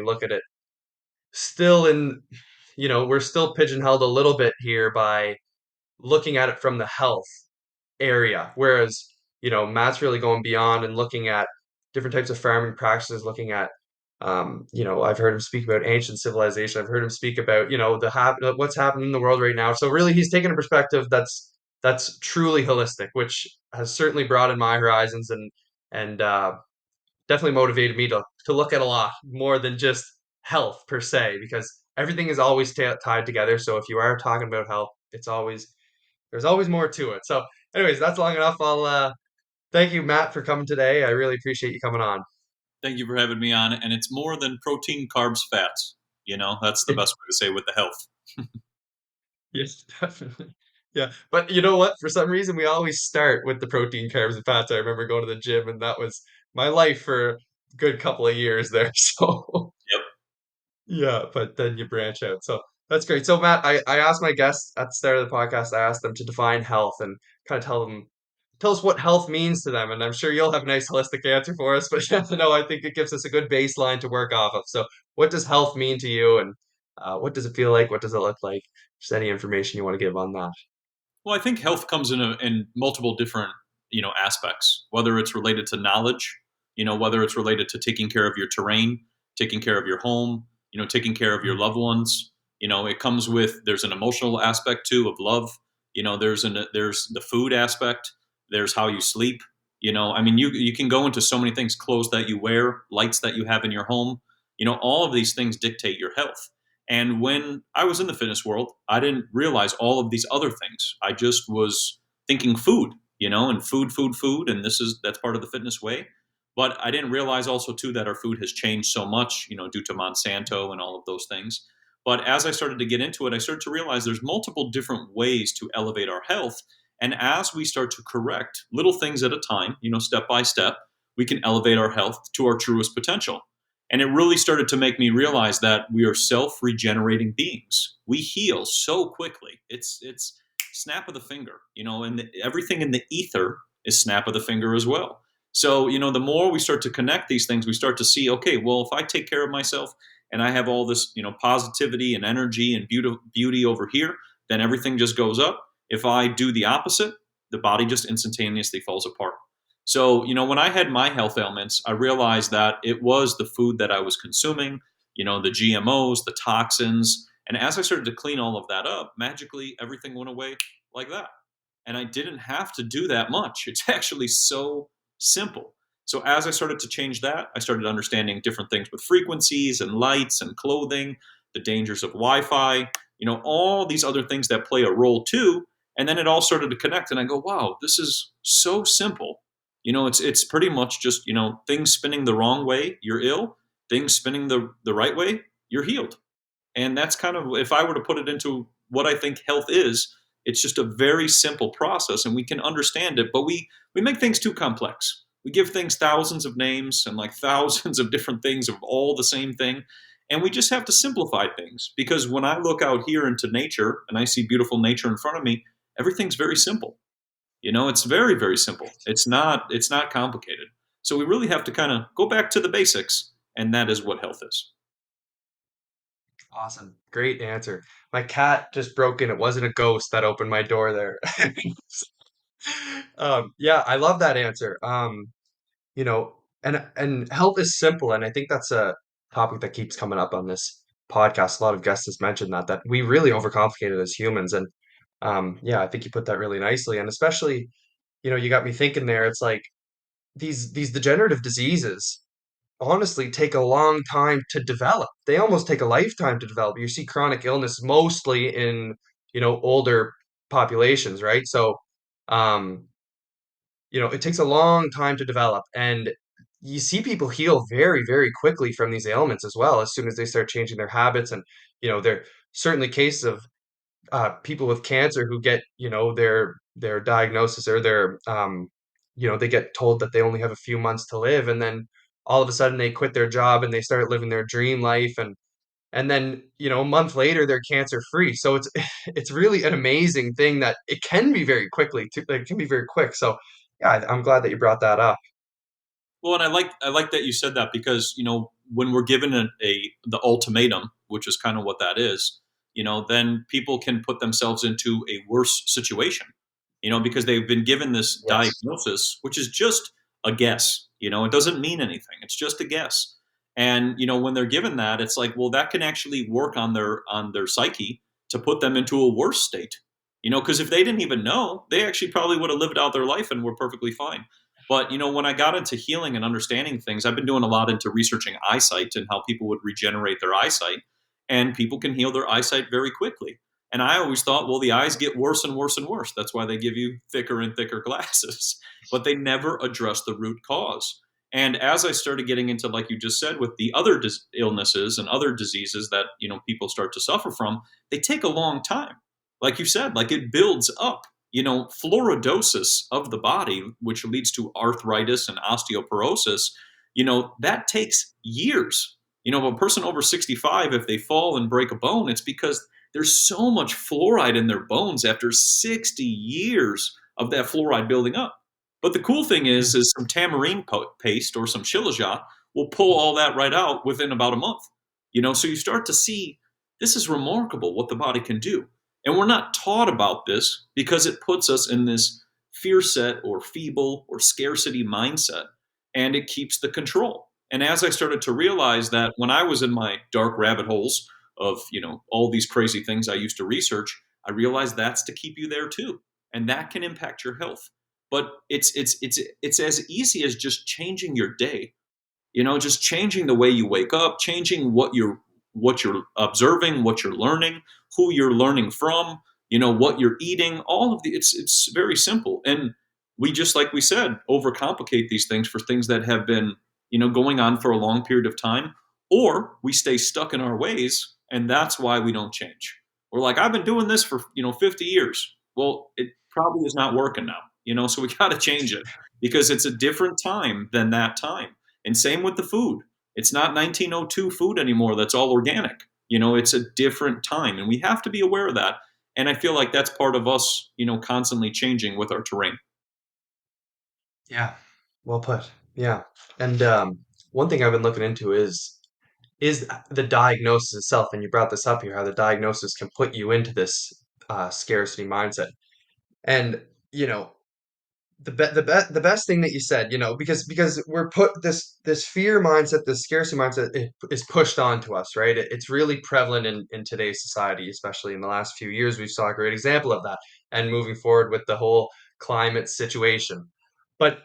look at it still in, we're still pigeonholed a little bit here by looking at it from the health area. Whereas, Matt's really going beyond and looking at different types of farming practices, looking at, I've heard him speak about ancient civilization. I've heard him speak about, what's happening in the world right now. So really, he's taken a perspective that's truly holistic, which has certainly broadened my horizons and definitely motivated me to look at a lot more than just health per se, because everything is always tied together. So if you are talking about health, there's always more to it. So, anyways, that's long enough. I'll thank you, Matt, for coming today. I really appreciate you coming on. Thank you for having me on. And it's more than protein, carbs, fats. That's the best way to say with the health. Yes, definitely. Yeah, but you know what? For some reason, we always start with the protein, carbs, and fats. I remember going to the gym, and that was my life for a good couple of years there. So, Yep. yeah, but then you branch out. So that's great. So, Matt, I asked my guests at the start of the podcast, I asked them to define health and kind of tell us what health means to them. And I'm sure you'll have a nice holistic answer for us, but no, I think it gives us a good baseline to work off of. So, what does health mean to you, and what does it feel like? What does it look like? Just any information you want to give on that. Well, I think health comes in multiple different aspects. Whether it's related to knowledge, whether it's related to taking care of your terrain, taking care of your home, taking care of your loved ones. It comes with there's an emotional aspect too of love. There's the food aspect. There's how you sleep. I mean, you can go into so many things: clothes that you wear, lights that you have in your home. All of these things dictate your health. And when I was in the fitness world, I didn't realize all of these other things. I just was thinking food, and food, food, food, and that's part of the fitness way. But I didn't realize also too that our food has changed so much, due to Monsanto and all of those things. But as I started to get into it, I started to realize there's multiple different ways to elevate our health. And as we start to correct little things at a time, step by step, we can elevate our health to our truest potential. And it really started to make me realize that we are self-regenerating beings. We heal so quickly. It's snap of the finger, and everything in the ether is snap of the finger as well. So, the more we start to connect these things, we start to see, okay, well, if I take care of myself and I have all this, positivity and energy and beauty over here, then everything just goes up. If I do the opposite, the body just instantaneously falls apart. So, when I had my health ailments, I realized that it was the food that I was consuming, the GMOs, the toxins. And as I started to clean all of that up, magically everything went away like that. And I didn't have to do that much. It's actually so simple. So, as I started to change that, I started understanding different things with frequencies and lights and clothing, the dangers of Wi Fi, all these other things that play a role too. And then it all started to connect. And I go, wow, this is so simple. It's pretty much just things spinning the wrong way, you're ill. Things spinning the right way, you're healed. And that's kind of, if I were to put it into what I think health is, it's just a very simple process, and we can understand it. But we make things too complex. We give things thousands of names and like thousands of different things of all the same thing. And we just have to simplify things, because when I look out here into nature and I see beautiful nature in front of me, everything's very simple. It's very, very simple. It's not complicated. So we really have to kind of go back to the basics, and that is what health is. Awesome. Great answer. My cat just broke in. It wasn't a ghost that opened my door there. Yeah, I love that answer. And health is simple, and I think that's a topic that keeps coming up on this podcast. A lot of guests has mentioned that we really overcomplicate it as humans, and yeah, I think you put that really nicely. And especially, you got me thinking there. It's like these degenerative diseases honestly take a long time to develop. They almost take a lifetime to develop. You see chronic illness mostly in, older populations, right? So, um, it takes a long time to develop, and you see people heal very, very quickly from these ailments as well, as soon as they start changing their habits. And, there are certainly cases of people with cancer who get, their diagnosis or they get told that they only have a few months to live, and then all of a sudden they quit their job and they start living their dream life, and then a month later they're cancer free. So it's it's really an amazing thing that it can be very quickly. It can be very quick. So yeah, I'm glad that you brought that up. Well, and I like that you said that, because when we're given the ultimatum, which is kind of what that is, then people can put themselves into a worse situation, because they've been given this Yes. diagnosis, which is just a guess. It doesn't mean anything. It's just a guess. And when they're given that, it's like, well, that can actually work on their psyche to put them into a worse state. Because if they didn't even know, they actually probably would have lived out their life and were perfectly fine. But when I got into healing and understanding things, I've been doing a lot into researching eyesight and how people would regenerate their eyesight, and people can heal their eyesight very quickly. And I always thought, well, the eyes get worse and worse and worse. That's why they give you thicker and thicker glasses. But they never address the root cause. And as I started getting into, like you just said, with the other illnesses and other diseases that people start to suffer from, they take a long time. Like you said, like it builds up. Fluoridosis of the body, which leads to arthritis and osteoporosis, that takes years. A person over 65, if they fall and break a bone, it's because there's so much fluoride in their bones after 60 years of that fluoride building up. But the cool thing is some tamarind paste or some shilajit will pull all that right out within about a month. So you start to see this is remarkable what the body can do. And we're not taught about this because it puts us in this fear set or feeble or scarcity mindset, and it keeps the control. And as I started to realize that when I was in my dark rabbit holes of, all these crazy things I used to research, I realized that's to keep you there too. And that can impact your health. But it's as easy as just changing your day, just changing the way you wake up, changing what you're observing, what you're learning, who you're learning from, what you're eating. All of the it's very simple. And we, just like we said, overcomplicate these things for things that have been going on for a long period of time, or we stay stuck in our ways, and that's why we don't change. We're like, I've been doing this for 50 years. Well, it probably is not working now, so we got to change it because it's a different time than that time. And same with the food. It's not 1902 food anymore that's all organic. It's a different time, and we have to be aware of that. And I feel like that's part of us, constantly changing with our terrain. Yeah. Well put. Yeah. And one thing I've been looking into is the diagnosis itself, and you brought this up here, how the diagnosis can put you into this scarcity mindset. And you know, the best thing that you said, because we're put this fear mindset, this scarcity mindset, it is pushed onto us, right? It's really prevalent in today's society, especially in the last few years. We saw a great example of that, and moving forward with the whole climate situation. But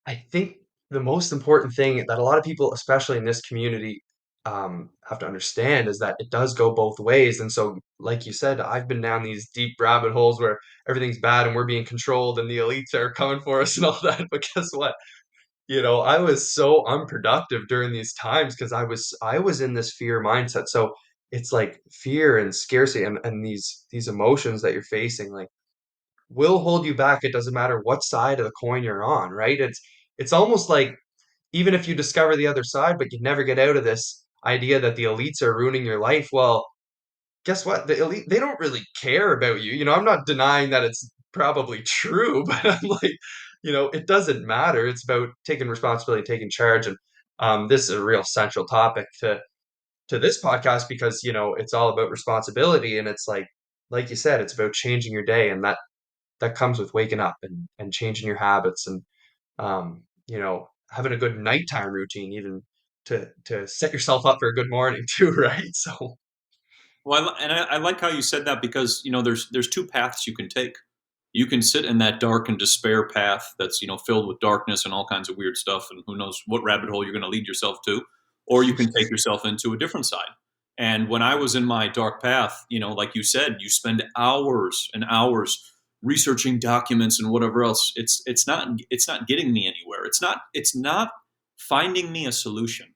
I think the most important thing that a lot of people, especially in this community, have to understand is that it does go both ways. And so, like you said, I've been down these deep rabbit holes where everything's bad and we're being controlled and the elites are coming for us and all that. But guess what? I was so unproductive during these times because I was in this fear mindset. So it's like fear and scarcity and these emotions that you're facing, like will hold you back. It doesn't matter what side of the coin you're on, right? It's almost like even if you discover the other side, but you never get out of this idea that the elites are ruining your life. Well, guess what? The elite, they don't really care about you. I'm not denying that it's probably true, but I'm like, it doesn't matter. It's about taking responsibility, taking charge. And this is a real central topic to this podcast because, it's all about responsibility. And it's like you said, it's about changing your day. And that comes with waking up and changing your habits and having a good nighttime routine even to set yourself up for a good morning too, right? So Well, I like how you said that because there's two paths you can take. You can sit in that dark and despair path that's filled with darkness and all kinds of weird stuff, and who knows what rabbit hole you're going to lead yourself to, or you can take yourself into a different side. And when I was in my dark path, like you said, you spend hours and hours researching documents and whatever else. It's not getting me anywhere. It's not finding me a solution.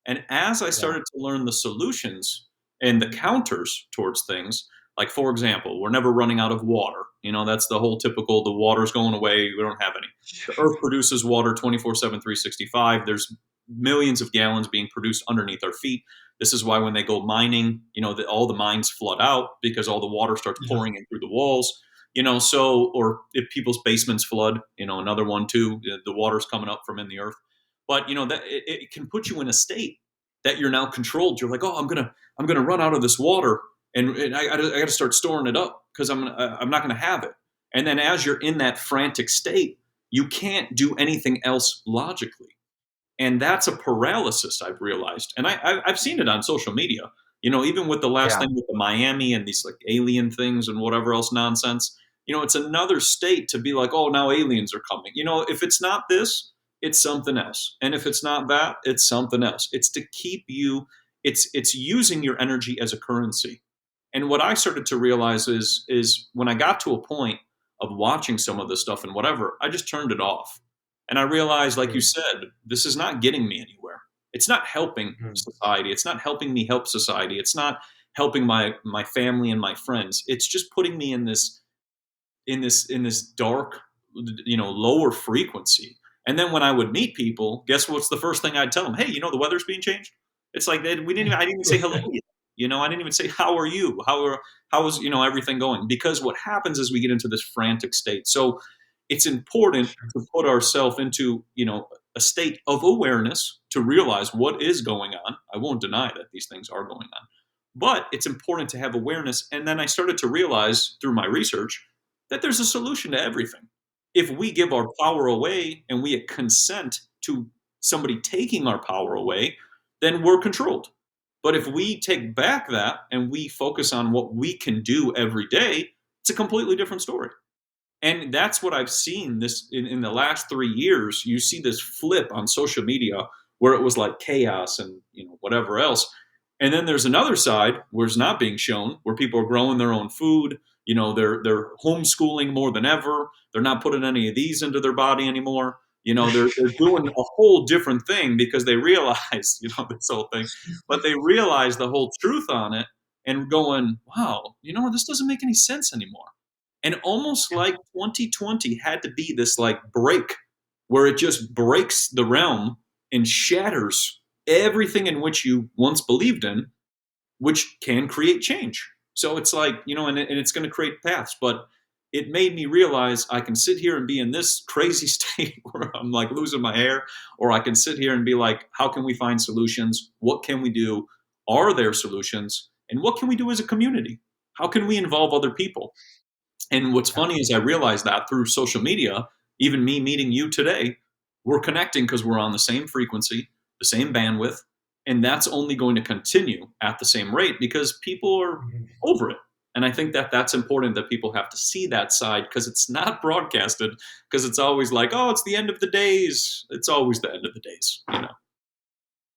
And as I yeah. started to learn the solutions and the counters towards things, like, for example, we're never running out of water. That's the whole typical, the water's going away, we don't have any. The earth produces water 24/7, 365. There's millions of gallons being produced underneath our feet. This is why when they go mining, all the mines flood out because all the water starts Yeah. pouring in through the walls. Or if people's basements flood, another one too, the water's coming up from in the earth. But, that it can put you in a state that you're now controlled. You're like, oh, I'm gonna run out of this water, and I got to start storing it up because I'm not gonna have it. And then as you're in that frantic state, you can't do anything else logically, and that's a paralysis I've realized, and I've seen it on social media. Even with the last Yeah. thing with the Miami and these like alien things and whatever else nonsense. It's another state to be like, oh, now aliens are coming. If it's not this, it's something else, and if it's not that, it's something else. It's to keep you. It's using your energy as a currency. And what I started to realize is when I got to a point of watching some of this stuff and whatever, I just turned it off. And I realized, like you Mm, said, this is not getting me anywhere. It's not helping mm, society. It's not helping me help society. It's not helping my family and my friends. It's just putting me in this dark, lower frequency. And then when I would meet people, guess what's the first thing I'd tell them? Hey, the weather's being changed. It's like I didn't even say hello yet. I didn't even say how are you? How is everything going? Because what happens is we get into this frantic state. So it's important sure. to put ourselves into a state of awareness to realize what is going on. I won't deny that these things are going on, but it's important to have awareness. And then I started to realize through my research that there's a solution to everything. If we give our power away and we consent to somebody taking our power away, then we're controlled. But if we take back that and we focus on what we can do every day, it's a completely different story. And that's what I've seen this in the last 3 years. You see this flip on social media where it was like chaos and whatever else. And then there's another side where it's not being shown, where people are growing their own food. They're homeschooling more than ever. They're not putting any of these into their body anymore. They're doing a whole different thing because they realize, this whole thing, but they realize the whole truth on it and going, wow, this doesn't make any sense anymore. And almost Yeah. like 2020 had to be this like break where it just breaks the realm and shatters everything in which you once believed in, which can create change. So it's like, and it's going to create paths, but it made me realize I can sit here and be in this crazy state where I'm like losing my hair, or I can sit here and be like, how can we find solutions? What can we do? Are there solutions? And what can we do as a community? How can we involve other people? And what's Yeah. funny is I realized that through social media, even me meeting you today, we're connecting because we're on the same frequency, the same bandwidth, and that's only going to continue at the same rate because people are Mhm. over it. And I think that that's important that people have to see that side because it's not broadcasted because it's always like, oh, it's the end of the days. It's always the end of the days.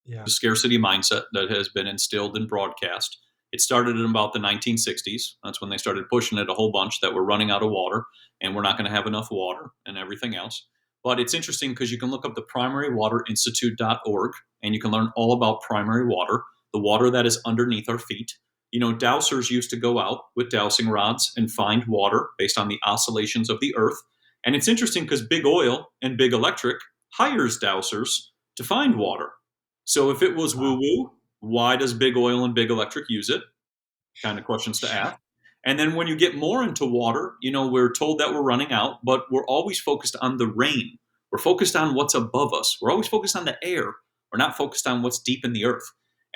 Yeah. The scarcity mindset that has been instilled in broadcast. It started in about the 1960s. That's when they started pushing it a whole bunch that we're running out of water and we're not going to have enough water and everything else. But it's interesting because you can look up the primarywaterinstitute.org and you can learn all about primary water, the water that is underneath our feet. Dowsers used to go out with dowsing rods and find water based on the oscillations of the earth. And it's interesting because big oil and big electric hires dowsers to find water. So if it was woo Wow. woo, why does big oil and big electric use it? Kind of questions to ask. And then when you get more into water, we're told that we're running out, but we're always focused on the rain. We're focused on what's above us. We're always focused on the air. We're not focused on what's deep in the earth.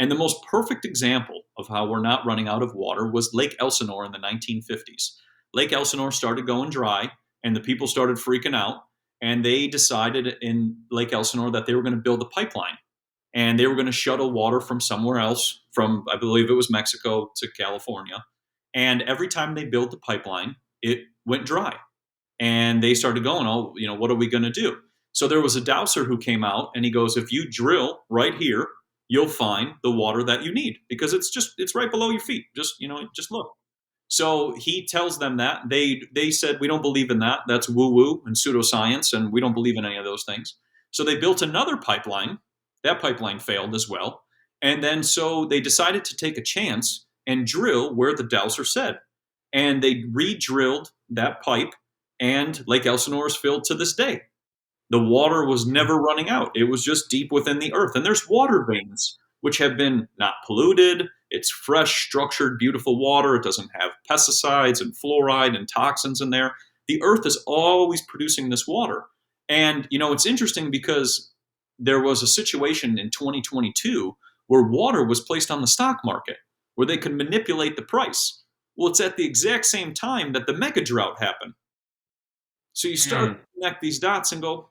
And the most perfect example of how we're not running out of water was Lake Elsinore in the 1950s. Lake Elsinore started going dry, and the people started freaking out. And they decided in Lake Elsinore that they were going to build a pipeline and they were going to shuttle water from somewhere else, from I believe it was Mexico to California. And every time they built the pipeline, it went dry. And they started going, oh, what are we going to do? So there was a dowser who came out and he goes, if you drill right here, you'll find the water that you need because it's right below your feet. Just look. So he tells them that they said we don't believe in that. That's woo woo and pseudoscience, and we don't believe in any of those things. So they built another pipeline. That pipeline failed as well, and then so they decided to take a chance and drill where the dowser said, and they re-drilled that pipe, and Lake Elsinore is filled to this day. The water was Mm, never running out. It was just deep within the earth. And there's water veins which have been not polluted. It's fresh, structured, beautiful water. It doesn't have pesticides and fluoride and toxins in there. The earth is always producing this water. And, it's interesting because there was a situation in 2022 where water was placed on the stock market, where they could manipulate the price. Well, it's at the exact same time that the mega drought happened. So you start Hmm. to connect these dots and go,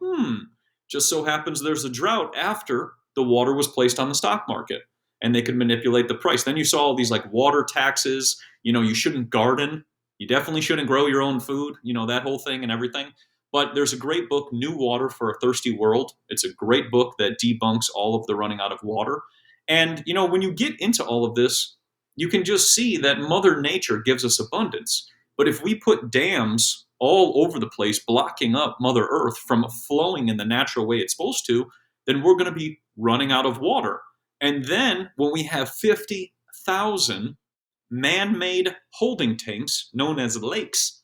just so happens there's a drought after the water was placed on the stock market and they could manipulate the price. Then you saw all these like water taxes, you shouldn't garden. You definitely shouldn't grow your own food, that whole thing and everything. But there's a great book, New Water for a Thirsty World. It's a great book that debunks all of the running out of water. And, when you get into all of this, you can just see that Mother Nature gives us abundance. But if we put dams all over the place, blocking up Mother Earth from flowing in the natural way it's supposed to, then we're going to be running out of water. And then when we have 50,000 man made holding tanks known as lakes,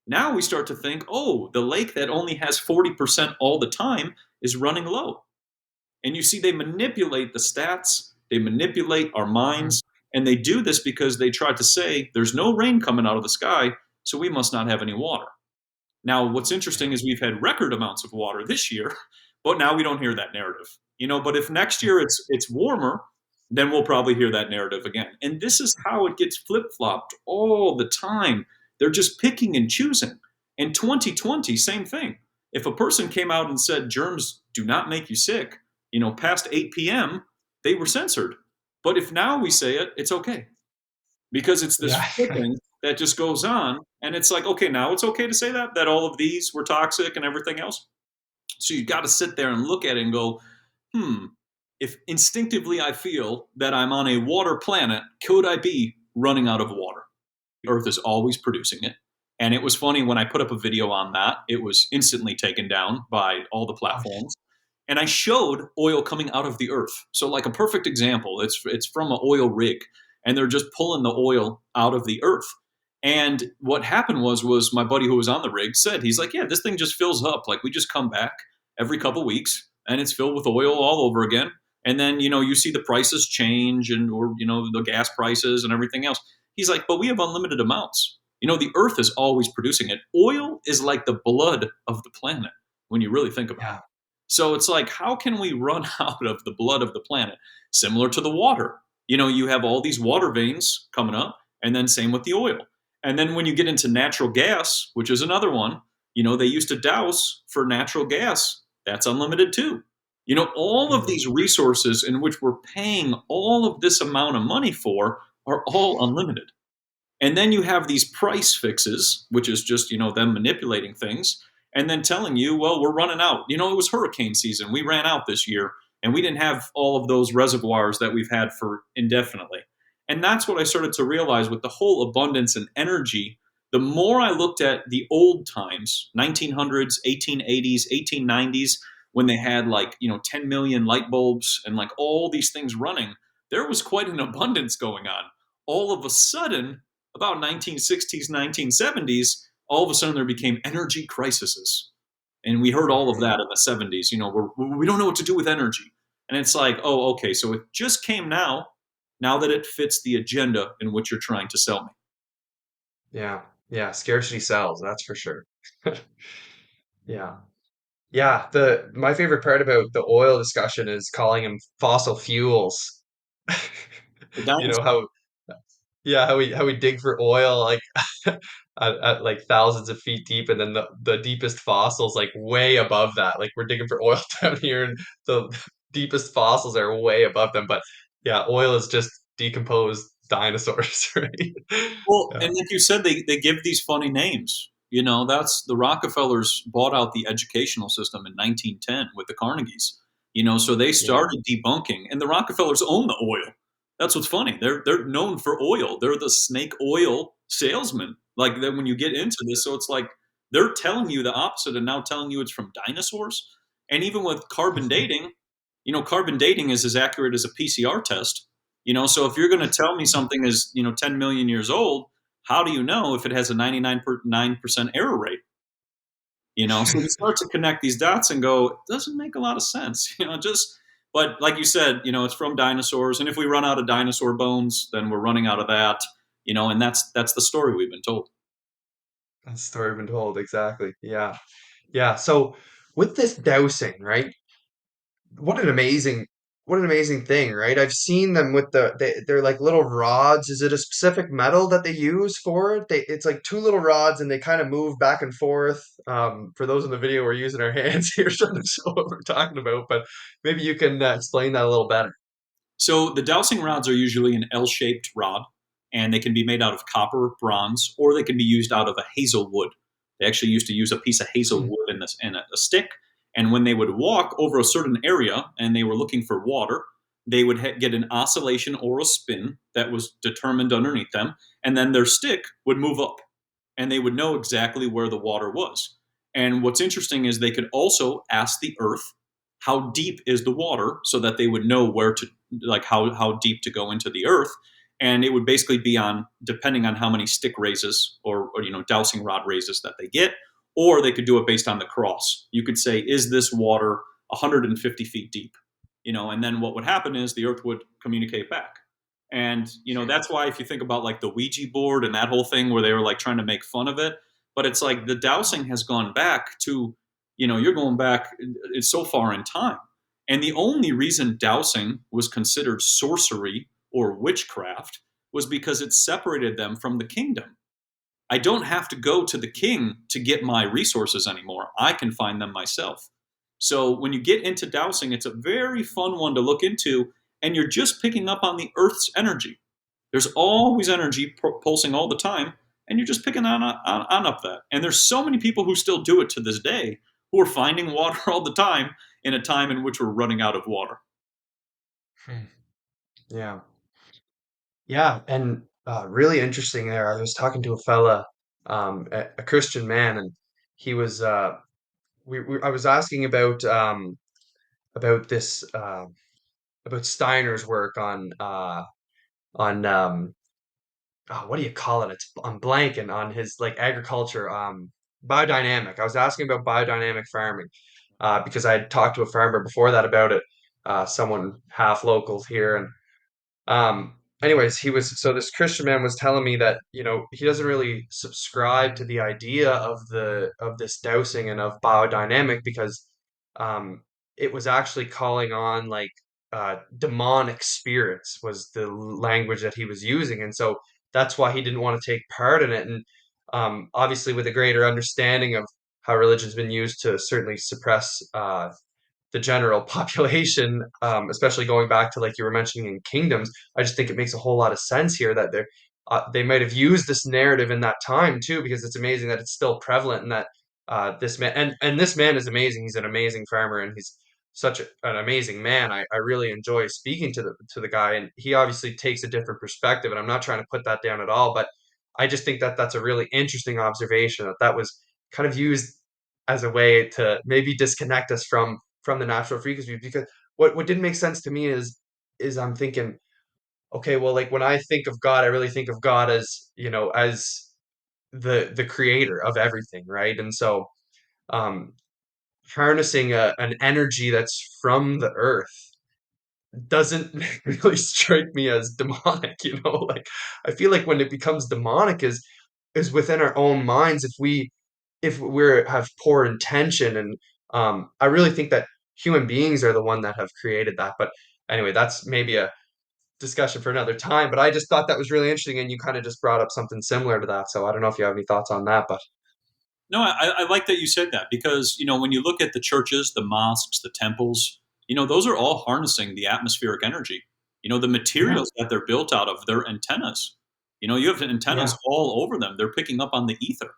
now we start to think, oh, the lake that only has 40% all the time is running low. And you see, they manipulate the stats, they manipulate our Hmm. minds, and they do this because they try to say there's no rain coming out of the sky, so we must not have any water. Now, what's Yeah. interesting is we've had record amounts of water this year, but now we don't hear that narrative. But if next year it's warmer, then we'll probably hear that narrative again. And this is how it gets flip-flopped all the time. They're just picking and choosing. In 2020, same thing. If a person came out and said germs do not make you sick, past 8 p.m., they were censored. But if now we say it, it's okay because it's this Yeah. flipping that just goes on, and it's like, okay, now it's okay to say that all of these were toxic and everything else. So you've got to sit there and look at it and go, hmm, if instinctively I feel that I'm on a water planet, could I be running out of water? The Earth is always producing it. And it was funny when I put up a video on that, it was instantly taken down by all the Oh, platforms. And I showed oil coming out of the earth. So, like a perfect example, it's from an oil rig, and they're just pulling the oil out of the earth. And what happened was my buddy who was on the rig said, he's like, yeah, this thing just fills up. Like we just come back every couple weeks, and it's filled with oil all over again. And then you see the prices change, and or the gas prices and everything else. He's like, but we have unlimited amounts. The earth is always producing it. Oil is like the blood of the planet when you really think about it. yeah. So it's like, how can we run out of the blood of the planet? Similar to the water. You have all these water veins coming up, and then same with the oil. And then when you get into natural gas, which is another one, they used to douse for natural gas. That's unlimited too. All of Hmm. these resources in which we're paying all of this amount of money for are all unlimited. And then you have these price fixes, which is just, them manipulating things and then telling you, well, we're running out. It was hurricane season. We ran out this year and we didn't have all of those reservoirs that we've had for indefinitely. And that's what I started to realize with the whole abundance and energy. The more I looked at the old times, 1900s, 1880s, 1890s, when they had like, 10 million light bulbs and like all these things running, there was quite an abundance going on. All of a sudden, about 1960s, 1970s, all of a sudden there became energy crises. And we heard all of Hmm. that in the 70s. We don't know what to do with energy. And it's like, oh, okay, so it just came now that it fits the agenda in which you're trying to sell me. Yeah. Yeah. Scarcity sells, that's for sure. Yeah. Yeah. The my favorite part about the oil discussion is calling them fossil fuels. The You know dinosaur. how yeah, how we dig for oil like at like thousands of feet deep, and then the deepest fossils like way above that. Like we're digging for oil down here, and the deepest fossils are way above them. But yeah, oil is just decomposed dinosaurs, right? Well, Yeah. and like you said, they give these funny names. That's the Rockefellers bought out the educational system in 1910 with the Carnegies. So they Yeah. started debunking, and the Rockefellers own the oil. That's what's funny. They're known for oil. They're the snake oil salesmen. Like then when you get into this, so it's like they're telling you the opposite and now telling you it's from dinosaurs. And even with carbon dating, carbon dating is as accurate as a PCR test. So if you're going to tell me something is 10 million years old, how do you know if it has a 99.9% error rate? So we start to connect these dots and go, it doesn't make a lot of sense. Just but like you said, it's from dinosaurs, and if we run out of dinosaur bones, then we're running out of that. And that's the story we've been told. That's the story I've been told, exactly. Yeah. Yeah. So with this dowsing, right? What an amazing what an amazing thing, right? I've seen them with they're like little rods. Is it a specific metal that they use for it? It's like two little rods and they kind of move back and forth. For those in the video, we're using our hands here trying to show what we're talking about, but maybe you can explain that a little better. So the dowsing rods are usually an L-shaped rod, and they can be made out of copper, bronze, or they can be used out of a hazel wood. They actually used to use a piece of hazel Hmm. wood in a stick, and when they would walk over a certain area and they were looking for water, they would get an oscillation or a spin that was determined underneath them, and then their stick would move up, and they would know exactly where the water was. And what's interesting is they could also ask the earth how deep is the water so that they would know where to, like, how deep to go into the earth. And it would basically be on, depending on how many stick raises or dowsing rod raises that they get, or they could do it based on the cross. You could say, is this water 150 feet deep? And then what would happen is the earth would communicate back. And that's why, if you think about like the Ouija board and that whole thing where they were like trying to make fun of it, but it's like the dowsing has gone back to, you're going back, it's so far in time. And the only reason dowsing was considered sorcery or witchcraft was because it separated them from the kingdom. I don't have to go to the king to get my resources anymore. I can find them myself. So when you get into dowsing, it's a very fun one to look into, and you're just picking up on the earth's energy. There's always energy pulsing all the time, and you're just picking on up that. And there's so many people who still do it to this day, who are finding water all the time in a time in which we're running out of water. Hmm. Yeah. Yeah, and really interesting there. I was talking to a fella, a Christian man, and he was I was asking about this about Steiner's work on oh, what do you call it? I'm blanking on his like agriculture, biodynamic. I was asking about biodynamic farming, because I had talked to a farmer before that about it, someone half local here, and anyways, this Christian man was telling me that, he doesn't really subscribe to the idea of this dowsing and of biodynamic because um it was actually calling on like demonic spirits was the language that he was using. And so that's why he didn't want to take part in it. And obviously with a greater understanding of how religion's been used to certainly suppress the general population, especially going back to like you were mentioning in kingdoms. I just think it makes a whole lot of sense here that they might have used this narrative in that time too, because it's amazing that it's still prevalent and that this man and this man is amazing. He's an amazing farmer and he's such an amazing man. I really enjoy speaking to the guy, and he obviously takes a different perspective. And I'm not trying to put that down at all, but I just think that that's a really interesting observation that was kind of used as a way to maybe disconnect us from the natural frequency. Because what didn't make sense to me is I'm thinking, okay, well, like when I think of God, I really think of God as, as the creator of everything, right? And so um harnessing an energy that's from the earth doesn't really strike me as demonic, like I feel like when it becomes demonic is within our own minds if we're have poor intention. And I really think that human beings are the one that have created that. But anyway, that's maybe a discussion for another time. But I just thought that was really interesting, and you kind of just brought up something similar to that. So I don't know if you have any thoughts on that, but No, I like that you said that because, when you look at the churches, the mosques, the temples, those are all harnessing the atmospheric energy. The yeah, materials that they're built out of, they're antennas. You have yeah. antennas all over them. They're picking up on the ether.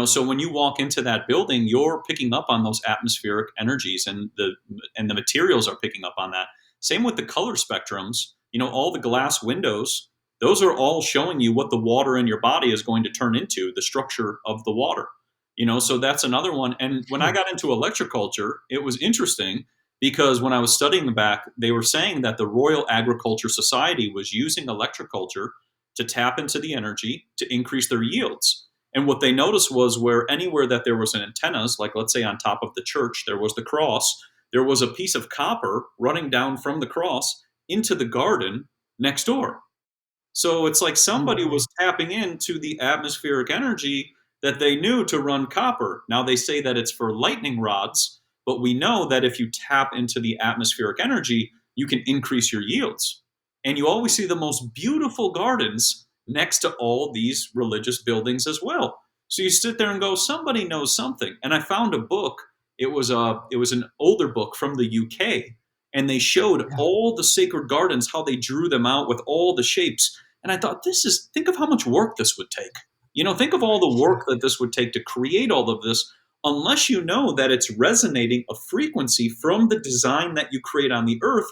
So when you walk into that building, you're picking up on those atmospheric energies, and the materials are picking up on that. Same with the color spectrums. All the glass windows, those are all showing you what the water in your body is going to turn into, the structure of the water. So that's another one. And when I Hmm. got into electroculture, it was interesting because when I was studying back, they were saying that the Royal Agriculture Society was using electroculture to tap into the energy to increase their yields. And what they noticed was where anywhere that there was an antennas, like let's say on top of the church, there was the cross, there was a piece of copper running down from the cross into the garden next door. So it's like No somebody way. was tapping into the atmospheric energy that they knew to run copper. Now they say that it's for lightning rods, but we know that if you tap into the atmospheric energy, you can increase your yields. And you always see the most beautiful gardens next to all these religious buildings as well. So you sit there and go, somebody knows something. And I found a book. It was an older book from the UK, and they showed Yeah. all the sacred gardens, how they drew them out with all the shapes. And I thought, think of how much work this would take. Think of all the work that this would take to create all of this, unless you know that it's resonating a frequency from the design that you create on the earth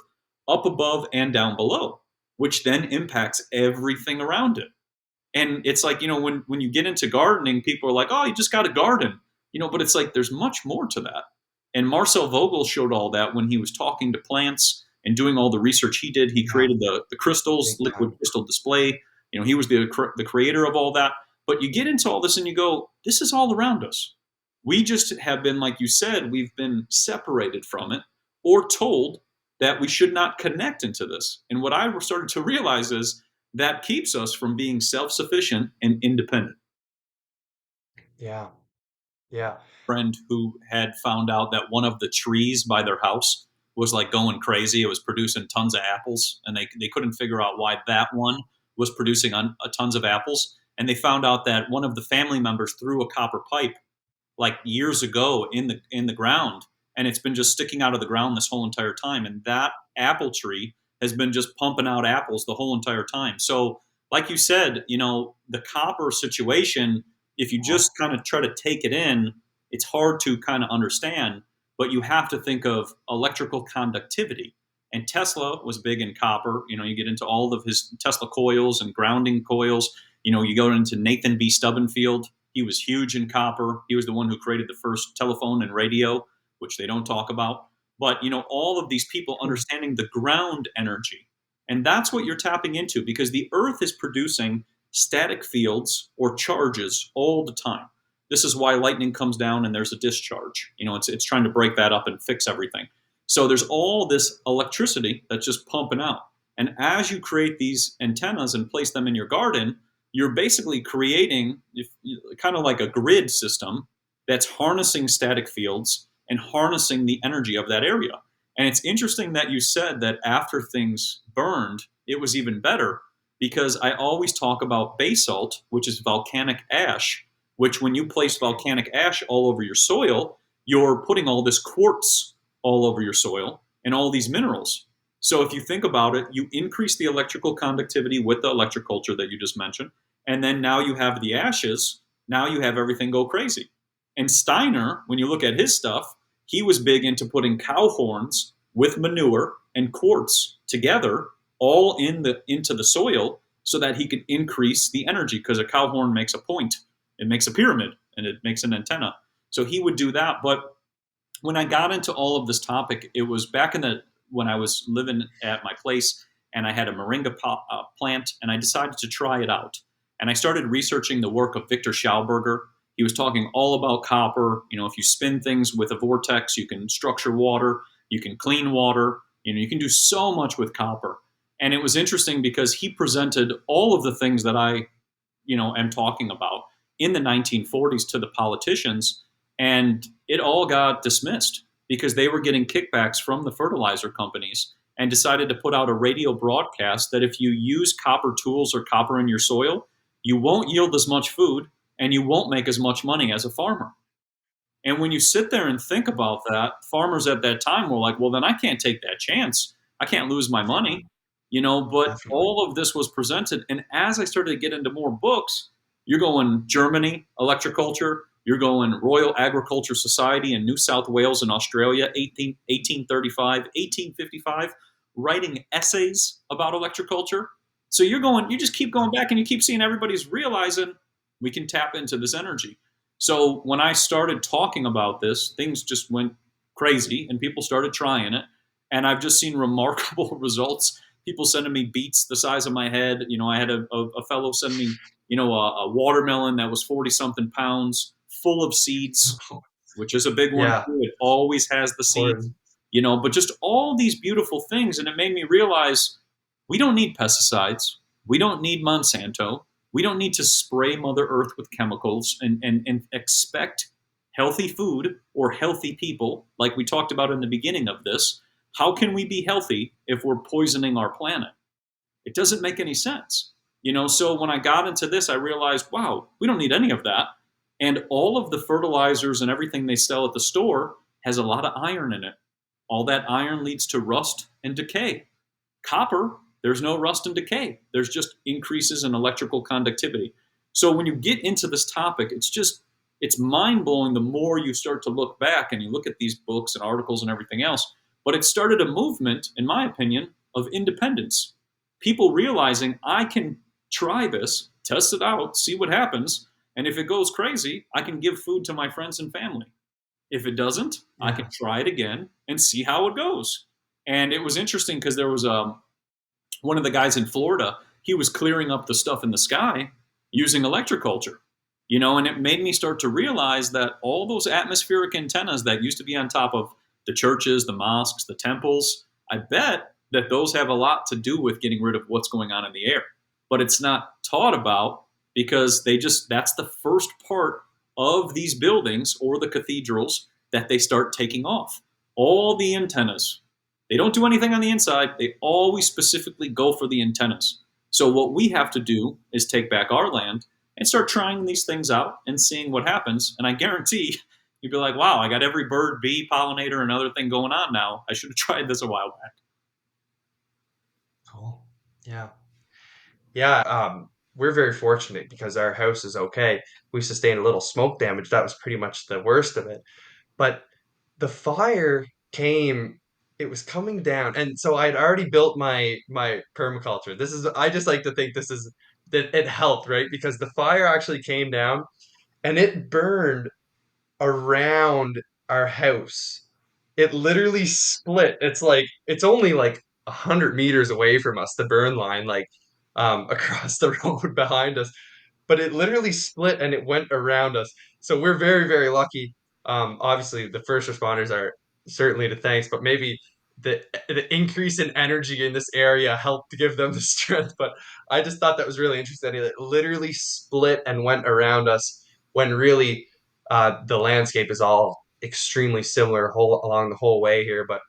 up above and down below, which then impacts everything around it. And it's like, when you get into gardening, people are like, oh, you just got a garden, but it's like there's much more to that. And Marcel Vogel showed all that when he was talking to plants and doing all the research he did. He Yeah. created the crystals, Big liquid time. crystal display. He was the creator of all that. But you get into all this and you go, this is all around us. We just have been, like you said, we've been separated from it or told that we should not connect into this. And what I started to realize is that keeps us from being self sufficient and independent. Yeah. Yeah. Friend who had found out that one of the trees by their house was like going crazy. It was producing tons of apples, and they couldn't figure out why that one was producing tons of apples. And they found out that one of the family members threw a copper pipe like years ago in the ground, and it's been just sticking out of the ground this whole entire time. And that apple tree has been just pumping out apples the whole entire time. So, like you said, the copper situation, if you Wow. just kind of try to take it in, it's hard to kind of understand. But you have to think of electrical conductivity. And Tesla was big in copper. You get into all of his Tesla coils and grounding coils. You go into Nathan B. Stubbenfield. He was huge in copper. He was the one who created the first telephone and radio, which they don't talk about. But all of these people Hmm. understanding the ground energy. And that's what you're tapping into, because the earth is producing static fields or charges all the time. This is why lightning comes down and there's a discharge. It's trying to break that up and fix everything. So there's all this electricity that's just pumping out. And as you create these antennas and place them in your garden, you're basically creating kind of like a grid system that's harnessing static fields and harnessing the energy of that area. And it's interesting that you said that after things burned, it was even better, because I always talk about basalt, which is volcanic ash, which when you place volcanic ash all over your soil, you're putting all this quartz all over your soil and all these minerals. So if you think about it, you increase the electrical conductivity with the electroculture that you just mentioned, and then now you have the ashes. Now you have everything go crazy. And Steiner, when you look at his stuff, he was big into putting cow horns with manure and quartz together all into the soil so that he could increase the energy, because a cow horn makes a point. It makes a pyramid and it makes an antenna. So he would do that. But when I got into all of this topic, it was back when I was living at my place, and I had a moringa plant, and I decided to try it out. And I started researching the work of Victor Schauberger. He was talking all about copper. If you spin things with a vortex, you can structure water, you can clean water, you can do so much with copper. And it was interesting because he presented all of the things that I am talking about in the 1940s to the politicians, and it all got dismissed because they were getting kickbacks from the fertilizer companies, and decided to put out a radio broadcast that if you use copper tools or copper in your soil, you won't yield as much food and you won't make as much money as a farmer. And when you sit there and think about that, farmers at that time were like, well, then I can't take that chance. I can't lose my Yeah. money, but Definitely. all of this was presented. And as I started to get into more books, you're going Germany, electroculture, you're going Royal Agriculture Society in New South Wales in Australia, 1835, 1855, writing essays about electroculture. So you just keep going back and you keep seeing everybody's realizing we can tap into this energy. So when I started talking about this, things just went crazy and people started trying it. And I've just seen remarkable results. People sending me beets the size of my head. I had a fellow send me, a watermelon that was 40 something pounds full of seeds, which is a big one Yeah. too. It always has the seeds, Important. but just all these beautiful things. And it made me realize we don't need pesticides. We don't need Monsanto. We don't need to spray Mother Earth with chemicals and expect healthy food or healthy people, like we talked about in the beginning of this. How can we be healthy if we're poisoning our planet? It doesn't make any sense. So when I got into this, I realized, wow, we don't need any of that. And all of the fertilizers and everything they sell at the store has a lot of iron in it. All that iron leads to rust and decay. Copper, there's no rust and decay. There's just increases in electrical conductivity. So when you get into this topic, it's mind blowing the more you start to look back and you look at these books and articles and everything else. But it started a movement, in my opinion, of independence. People realizing I can try this, test it out, see what happens. And if it goes crazy, I can give food to my friends and family. If it doesn't, I can Yeah. try it again and see how it goes. And it was interesting because there was one of the guys in Florida. He was clearing up the stuff in the sky using electroculture, and it made me start to realize that all those atmospheric antennas that used to be on top of the churches, the mosques, the temples, I bet that those have a lot to do with getting rid of what's going on in the air. But it's not taught about because that's the first part of these buildings or the cathedrals that they start taking off. All the antennas. They don't do anything on the inside. They always specifically go for the antennas. So what we have to do is take back our land and start trying these things out and seeing what happens. And I guarantee you'd be like, wow, I got every bird, bee, pollinator, and other thing going on now. I should have tried this a while back. Cool. Yeah. Yeah. We're very fortunate because our house is okay. We sustained a little smoke damage. That was pretty much the worst of it. But the fire came, it was coming down. And so I'd already built my permaculture. I just like to think this is that it helped, right? Because the fire actually came down and it burned around our house. It literally split. It's only like 100 meters away from us, the burn line, like across the road behind us, but it literally split and it went around us. So we're very, very lucky. Obviously, the first responders are certainly to thanks, but maybe the increase in energy in this area helped to give them the strength. But I just thought that was really interesting. It literally split and went around us when really the landscape is all extremely similar along the whole way here. But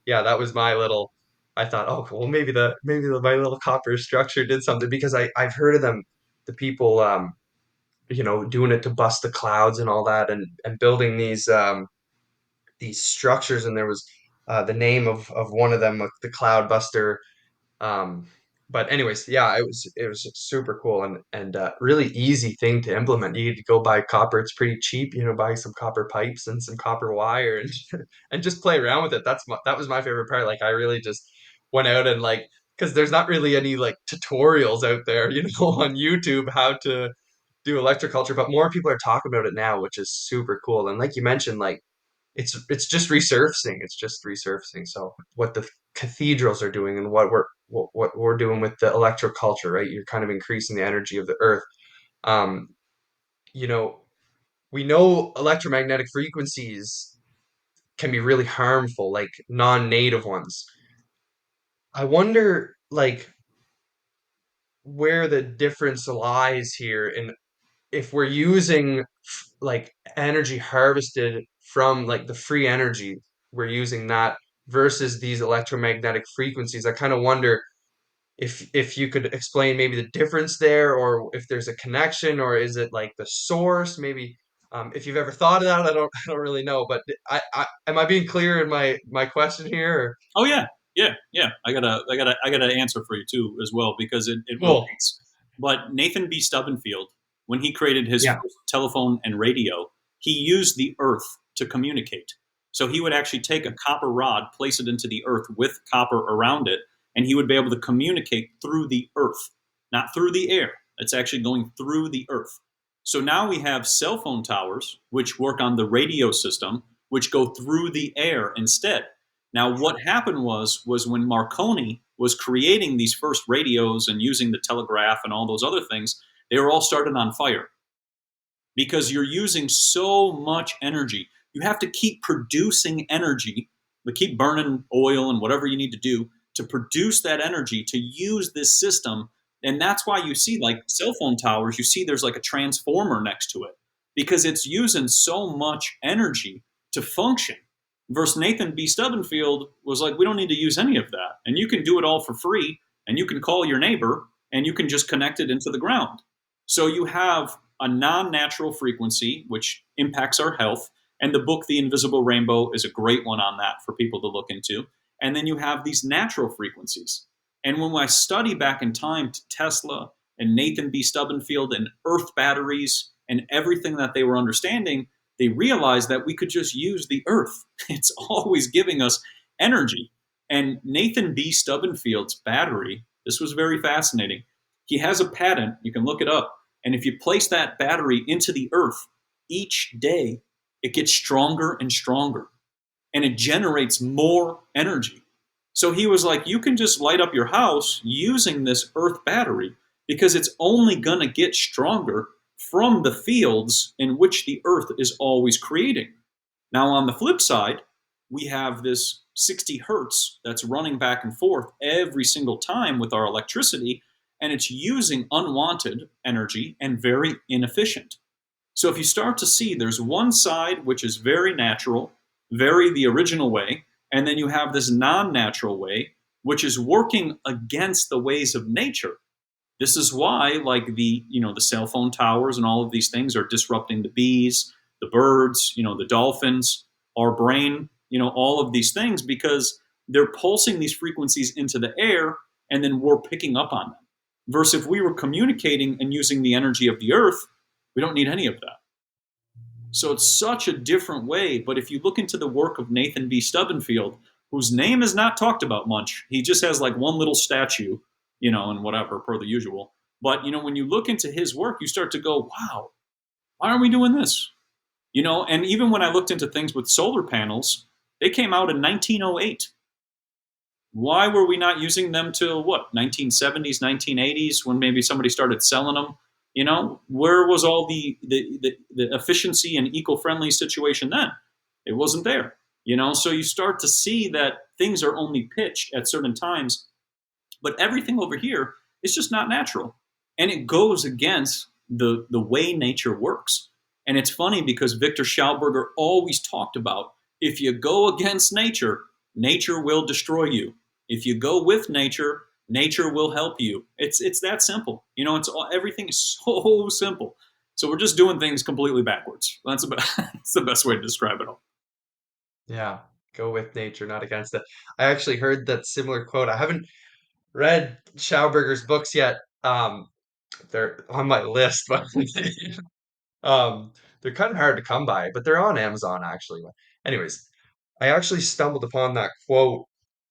yeah, that was my little. I thought, oh, well, my little copper structure did something because I've heard of them, the people, doing it to bust the clouds and all that, and building these structures. And there was the name of one of them, like the Cloud Buster. um, but anyways, yeah, it was super cool and really easy thing to implement. You need to go buy copper; it's pretty cheap. Buy some copper pipes and some copper wire and and just play around with it. That was my favorite part. Like I really just went out and like because there's not really any like tutorials out there, on YouTube how to do electroculture, but more people are talking about it now, which is super cool. And like you mentioned, like it's just resurfacing. It's just resurfacing. So what the cathedrals are doing and what we're doing with the electroculture, right? You're kind of increasing the energy of the earth. Um, you know, we know electromagnetic frequencies can be really harmful, like non-native ones. I wonder, like, where the difference lies here in if we're using like energy harvested from like the free energy, we're using that versus these electromagnetic frequencies. I kind of wonder if you could explain maybe the difference there, or if there's a connection, or is it like the source? Maybe if you've ever thought of that, I don't really know. But I am I being clear in my question here? Or? Oh yeah, yeah, yeah. I got an answer for you too as well because it Cool. relates. But Nathan B. Stubblefield, when he created his Yeah. first telephone and radio, he used the earth to communicate. So he would actually take a copper rod, place it into the earth with copper around it, and he would be able to communicate through the earth, not through the air. It's actually going through the earth. So now we have cell phone towers, which work on the radio system, which go through the air instead. Now, what happened was when Marconi was creating these first radios and using the telegraph and all those other things, they were all started on fire because you're using so much energy. You have to keep producing energy, but keep burning oil and whatever you need to do to produce that energy to use this system. And that's why you see like cell phone towers, you see there's like a transformer next to it because it's using so much energy to function. Versus Nathan B. Stubbenfield was like, we don't need to use any of that. And you can do it all for free. And you can call your neighbor and you can just connect it into the ground. So you have a non natural frequency, which impacts our health. And the book, The Invisible Rainbow, is a great one on that for people to look into. And then you have these natural frequencies. And when I study back in time to Tesla and Nathan B. Stubbenfield and earth batteries and everything that they were understanding, they realized that we could just use the earth. It's always giving us energy. And Nathan B. Stubbenfield's battery, this was very fascinating. He has a patent, you can look it up. And if you place that battery into the earth each day, it gets stronger and stronger and it generates more energy. So he was like, you can just light up your house using this earth battery because it's only going to get stronger from the fields in which the earth is always creating. Now, on the flip side, we have this 60 hertz that's running back and forth every single time with our electricity, and it's using unwanted energy and very inefficient. So if you start to see, there's one side which is very natural, very the original way, and then you have this non-natural way, which is working against the ways of nature. This is why, like the cell phone towers and all of these things are disrupting the bees, the birds, the dolphins, our brain, all of these things because they're pulsing these frequencies into the air and then we're picking up on them. Versus if we were communicating and using the energy of the earth, we don't need any of that. So it's such a different way. But if you look into the work of Nathan B. Stubbenfield, whose name is not talked about much, he just has like one little statue, and whatever, per the usual. But, when you look into his work, you start to go, wow, why aren't we doing this? And even when I looked into things with solar panels, they came out in 1908. Why were we not using them till what, 1970s, 1980s, when maybe somebody started selling them? Where was all the efficiency and eco-friendly situation then? It wasn't there. So you start to see that things are only pitched at certain times, but everything over here is just not natural, and it goes against the way nature works. And it's funny because Victor Schauberger always talked about, if you go against nature, nature will destroy you. If you go with nature, nature will help you. It's that simple. Everything is so simple. So we're just doing things completely backwards. That's the best way to describe it all. Yeah, go with nature, not against it. I actually heard that similar quote. I haven't read Schauberger's books yet. They're on my list, but they're kind of hard to come by, but they're on Amazon actually. Anyways, I actually stumbled upon that quote.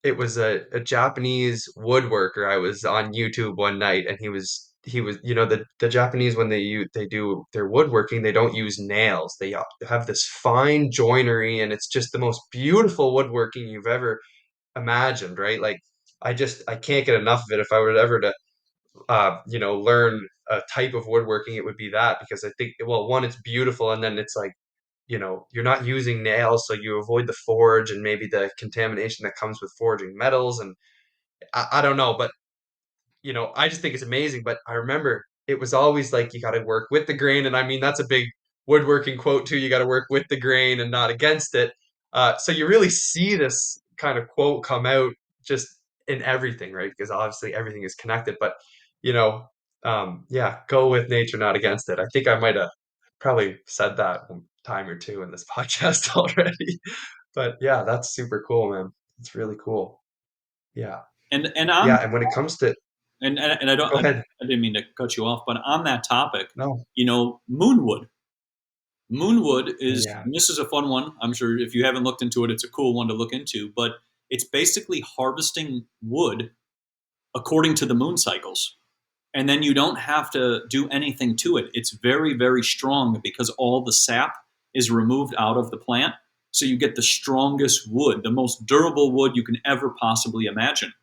It was a Japanese woodworker. I was on YouTube one night and he was the Japanese when they do their woodworking, they don't use nails. They have this fine joinery and it's just the most beautiful woodworking you've ever imagined, right? Like I can't get enough of it. If I were ever to learn a type of woodworking, it would be that because I think, well, one, it's beautiful, and then it's like, you're not using nails, so you avoid the forge and maybe the contamination that comes with forging metals. And I don't know, but I just think it's amazing. But I remember it was always like you got to work with the grain, and I mean that's a big woodworking quote too. You got to work with the grain and not against it. So you really see this kind of quote come out just in everything, right? Because obviously everything is connected. But you know, yeah, go with nature, not against it. I think I might have probably said that one time or two in this podcast already. But yeah, that's super cool, man. It's really cool. Yeah. And Yeah, on and when it comes to and I don't go ahead. I didn't mean to cut you off, but on that topic, No. moonwood. Moonwood is, Yeah. and this is a fun one. I'm sure if you haven't looked into it, it's a cool one to look into. But it's basically harvesting wood according to the moon cycles. And then you don't have to do anything to it. It's very, very strong because all the sap is removed out of the plant. So you get the strongest wood, the most durable wood you can ever possibly imagine.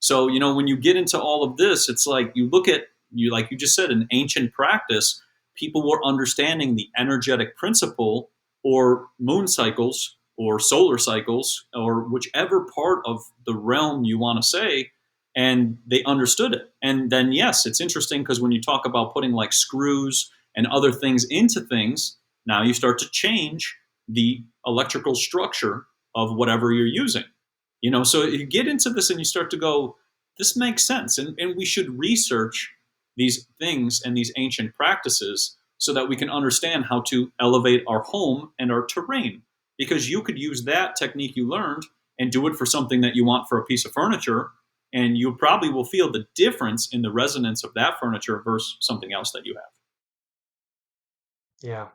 So, when you get into all of this, it's like you look at, like you just said, an ancient practice, people were understanding the energetic principle or moon cycles or solar cycles or whichever part of the realm you want to say, and they understood it. And then, yes, it's interesting because when you talk about putting like screws and other things into things, now you start to change the electrical structure of whatever you're using. So you get into this and you start to go, this makes sense. And we should research these things and these ancient practices so that we can understand how to elevate our home and our terrain. Because you could use that technique you learned and do it for something that you want for a piece of furniture. And you probably will feel the difference in the resonance of that furniture versus something else that you have. Yeah.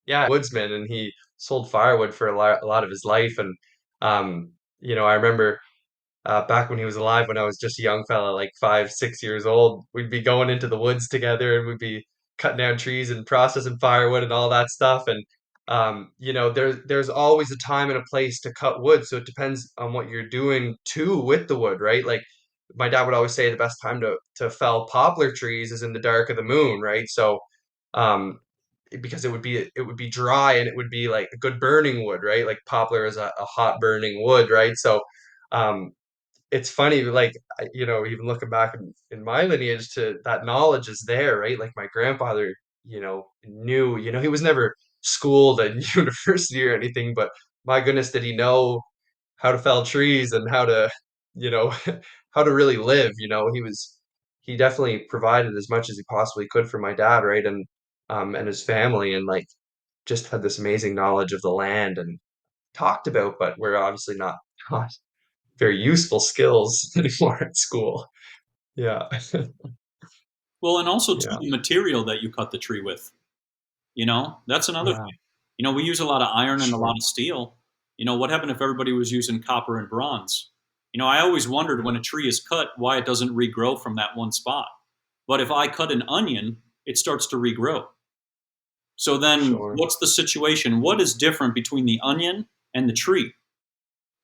Yeah, woodsman, and he sold firewood for a lot of his life, and, I remember back when he was alive, when I was just a young fella, like 5, 6 years old, we'd be going into the woods together and we'd be cutting down trees and processing firewood and all that stuff. And there's always a time and a place to cut wood. So it depends on what you're doing too with the wood, right? Like my dad would always say the best time to fell poplar trees is in the dark of the moon, right? So um because it would be dry and it would be like a good burning wood, right? Like poplar is a hot burning wood, right? So um it's funny, like, even looking back in my lineage to that knowledge is there, right? Like my grandfather, knew, he was never schooled at university or anything, but my goodness, did he know how to fell trees and how to, you know, how to really live, he definitely provided as much as he possibly could for my dad, right? And his family, and like just had this amazing knowledge of the land and talked about, but we're obviously not taught very useful skills anymore at school. Yeah. Well, and also too, Yeah. the material that you cut the tree with. That's another Yeah. thing. We use a lot of iron and a lot Sure. of steel. What happened if everybody was using copper and bronze? I always wondered when Yeah. a tree is cut why it doesn't regrow from that one spot. But if I cut an onion, it starts to regrow. So then Sure. what's the situation? What is different between the onion and the tree?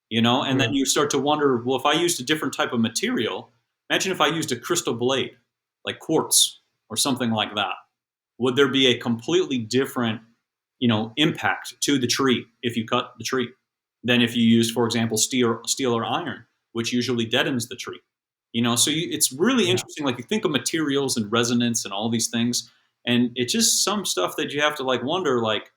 And then Mm. you start to wonder, well, if I used a different type of material, imagine if I used a crystal blade, like quartz or something like that. Would there be a completely different, impact to the tree if you cut the tree than if you use, for example, steel or iron, which usually deadens the tree? So it's really Yeah. interesting. Like you think of materials and resonance and all these things, and it's just some stuff that you have to like wonder, like,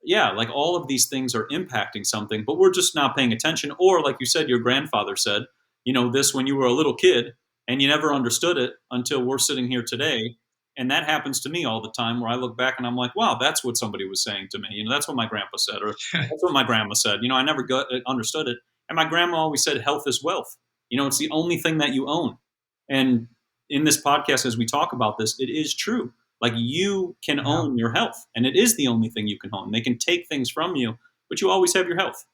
yeah, like all of these things are impacting something, but we're just not paying attention. Or, like you said, your grandfather said, this when you were a little kid and you never understood it until we're sitting here today. And that happens to me all the time where I look back and I'm like, wow, that's what somebody was saying to me. That's what my grandpa said, or that's what my grandma said. I never understood it. And my grandma always said, health is wealth. It's the only thing that you own. And in this podcast, as we talk about this, it is true. Like you can Yeah. own your health, and it is the only thing you can own. They can take things from you, but you always have your health.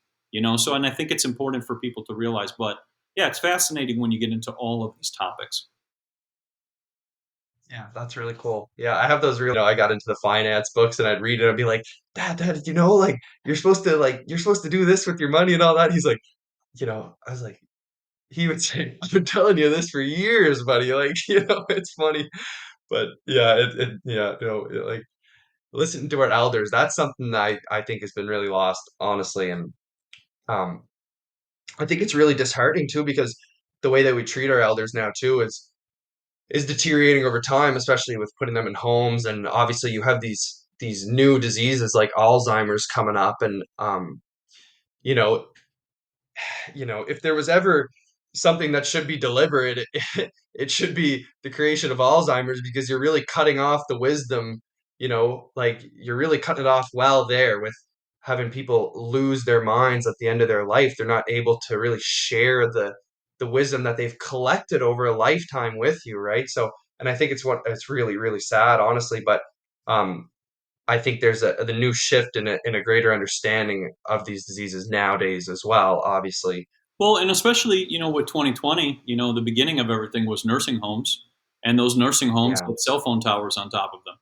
So and I think it's important for people to realize. But yeah, it's fascinating when you get into all of these topics. Yeah, that's really cool. Yeah, I have those I got into the finance books and I'd read it. I'd be like, Dad, like you're supposed to do this with your money and all that. He's like, I was like, he would say, I've been telling you this for years, buddy. Like, it's funny. But yeah, yeah, like listen to our elders. That's something that I think has been really lost, honestly. And um I think it's really disheartening too because the way that we treat our elders now too is deteriorating over time, especially with putting them in homes. And obviously, you have these new diseases like Alzheimer's coming up, and you know, if there was ever something that should be deliberate, it should be the creation of Alzheimer's because you're really cutting off the wisdom, like you're really cutting it off well there with having people lose their minds at the end of their life. They're not able to really share the wisdom that they've collected over a lifetime with you, right? So, and I think it's really, really sad, honestly, but um I think there's the new shift in a greater understanding of these diseases nowadays as well, obviously. Well, and especially with 2020, the beginning of everything was nursing homes, and those nursing homes Yeah, had cell phone towers on top of them.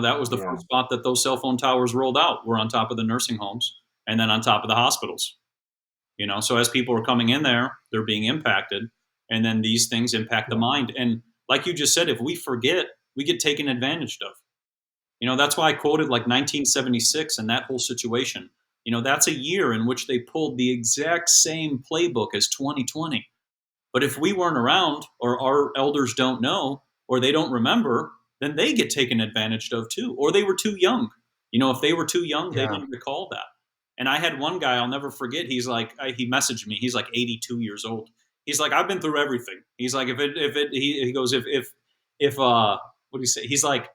That was the yeah, first spot that those cell phone towers rolled out. Were on top of the nursing homes, and then on top of the hospitals. So as people are coming in there, they're being impacted, and then these things impact the yeah, mind. And like you just said, if we forget, we get taken advantage of. That's why I quoted like 1976 and that whole situation. That's a year in which they pulled the exact same playbook as 2020. But if we weren't around, or our elders don't know, or they don't remember, then they get taken advantage of too, or they were too young. If they were too young, they yeah. didn't recall that. And I had one guy I'll never forget. He's like, he messaged me. He's like 82 years old. He's like, I've been through everything. He's like, he goes, if what do you say? He's like,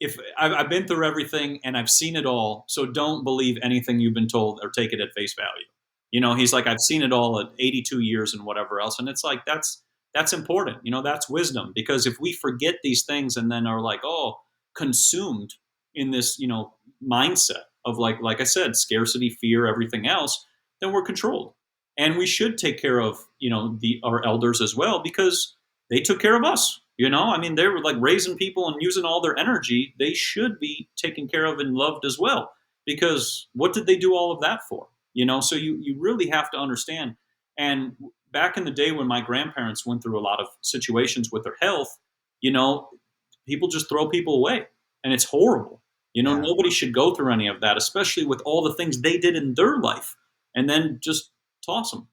if I've been through everything and I've seen it all, so don't believe anything you've been told or take it at face value. He's like, I've seen it all at 82 years and whatever else, and it's like that's important. That's wisdom, because if we forget these things and then are like, oh, consumed in this mindset of like I said, scarcity, fear, everything else, then we're controlled. And we should take care of the our elders as well, because they took care of us. I mean, they were like raising people and using all their energy. They should be taken care of and loved as well. Because what did they do all of that for? So you really have to understand. And back in the day when my grandparents went through a lot of situations with their health, you know, people just throw people away, and it's horrible. Yeah. Nobody should go through any of that, especially with all the things they did in their life, and then just toss them.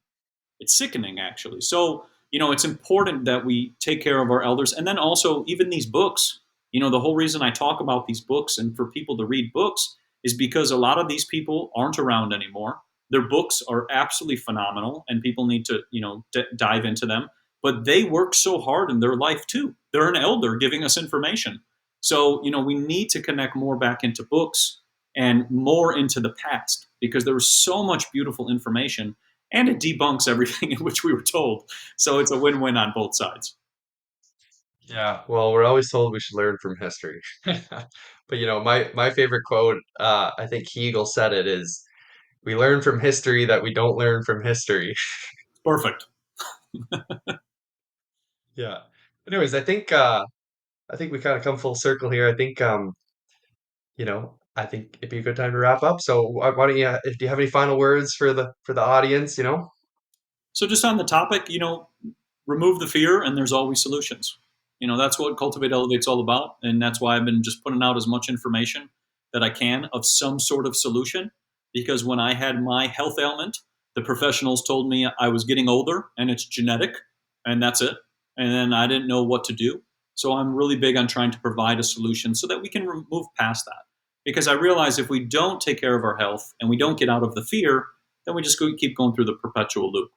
It's sickening, actually. So, it's important that we take care of our elders. And then also, even these books, the whole reason I talk about these books and for people to read books is because a lot of these people aren't around anymore. Their books are absolutely phenomenal, and people need to, dive into them. But they work so hard in their life too. They're an elder giving us information. So, we need to connect more back into books and more into the past, because there was so much beautiful information, and it debunks everything in which we were told. So it's a win-win on both sides. Yeah. Well, we're always told we should learn from history. But my favorite quote, I think Hegel said it is, we learn from history that we don't learn from history. Perfect. Yeah. Anyways, I think we kind of come full circle here. I think it'd be a good time to wrap up. So why don't you, if do you have any final words for the audience, So just on the topic, remove the fear, and there's always solutions. That's what Cultivate Elevate's all about, and that's why I've been just putting out as much information that I can of some sort of solution. Because when I had my health ailment, the professionals told me I was getting older and it's genetic, and that's it. And then I didn't know what to do. So I'm really big on trying to provide a solution so that we can move past that. Because I realize if we don't take care of our health and we don't get out of the fear, then we just keep going through the perpetual loop.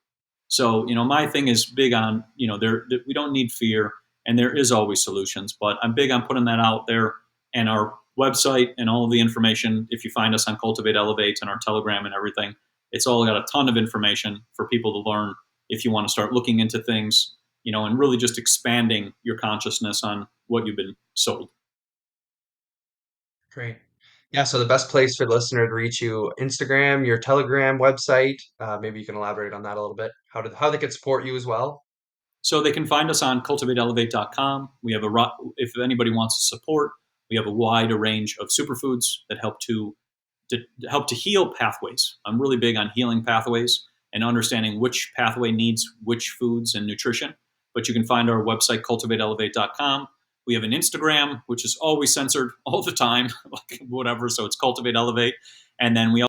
So, my thing is big on, we don't need fear, and there is always solutions, but I'm big on putting that out there. And our website and all of the information, if you find us on Cultivate Elevate and our Telegram and everything, it's all got a ton of information for people to learn if you want to start looking into things, and really just expanding your consciousness on what you've been sold. Great. Yeah, so the best place for the listener to reach you, Instagram, your Telegram website. Maybe you can elaborate on that a little bit. How they could support you as well. So they can find us on cultivateelevate.com. We have if anybody wants to support, we have a wide range of superfoods that help to heal pathways. I'm really big on healing pathways and understanding which pathway needs which foods and nutrition. But you can find our website, cultivateelevate.com. We have an Instagram, which is always censored all the time, like whatever. So it's Cultivate Elevate. And then we